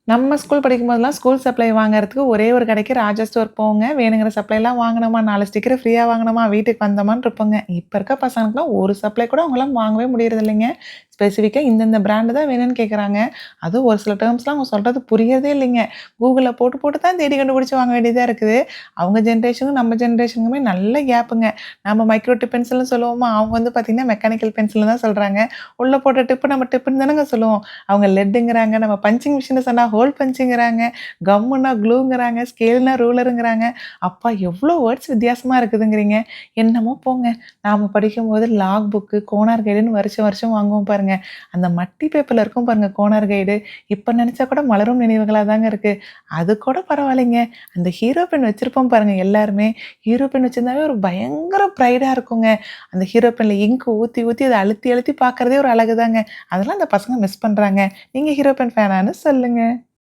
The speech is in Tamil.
நம்ம ஸ்கூல் படிக்கும்போதெல்லாம் ஸ்கூல் சப்ளை வாங்குறதுக்கு ஒரே ஒரு கடைக்கு ராஜா ஸ்டோர் போவோங்க. வேணுங்கிற சப்ளைலாம் வாங்குனோமா, 4 ஸ்டிக்கர் ஃப்ரீயா வாங்குனோமா, வீட்டுக்கு வந்தோமான்னு இருப்போங்க. இப்ப இருக்க பசங்களுக்குலாம் ஒரு சப்ளை கூட அவங்களால வாங்கவே முடியறதில்லைங்க. ஸ்பெசிஃபிக்கா இந்தந்த பிராண்டு தான் வேணும்னு கேட்குறாங்க. அதுவும் ஒரு சில டெர்ம்ஸ்லாம் அவங்க சொல்றது புரியறதே இல்லைங்க. Googleல போட்டு போட்டு தான் தேடி கண்டுபிடிச்சு வாங்க வேண்டியதா இருக்குது. அவங்க ஜெனரேஷனுக்கும் நம்ம ஜெனரேஷனுக்குமே நல்ல கேப்புங்க. நம்ம மைக்ரோ டிப் பென்சில்னு சொல்லுவோமா, அவங்க வந்து பார்த்தீங்கன்னா மெக்கானிக்கல் பென்சில்னு தான் சொல்றாங்க. உள்ள போட்ட டிப்பு நம்ம டிப்புன்னு தானங்க சொல்லுவோம். அவங்க லெட்டுங்கிறாங்க, நம்ம பஞ்சிங் மிஷின சொன்னா ஹோல் பஞ்சுங்கிறாங்க, கம்முன்னா க்ளூங்கிறாங்க, ஸ்கேல்னா ரூலருங்கிறாங்க. அப்பா! எவ்ளோ வேர்ட்ஸ் வித்தியாசமா இருக்குதுங்கிறீங்க. என்னமோ போங்க. நாம படிக்கும்போது லாக் புக்கு, கோனார் கைடுன்னு வருஷம் வருஷம் வாங்குவோம் பாருங்க. அந்த மட்டி பேப்பர்ல இருக்கும் பாருங்க கோனார் கைடு. இப்ப நெனச்சா கூட மலரும் நினைவுகளா தாங்க இருக்கு. அது கூட பரவாயில்லைங்க. அந்த ஹீரோ பென் வச்சிருப்போம் பாருங்க எல்லாருமே. ஹீரோ பென் வச்சிருந்தாவே ஒரு பயங்கர ப்ரைடா இருக்குங்க. அந்த ஹீரோ பென்ல இங்க் ஊத்தி ஊத்தி அத அழுத்தி அழுத்தி பார்க்கறதே ஒரு அழகுதாங்க. அதெல்லாம் அந்த பசங்க மிஸ் பண்றாங்க. நீங்க ஹீரோ பென் ஃபேனான்னு சொல்லுங்க.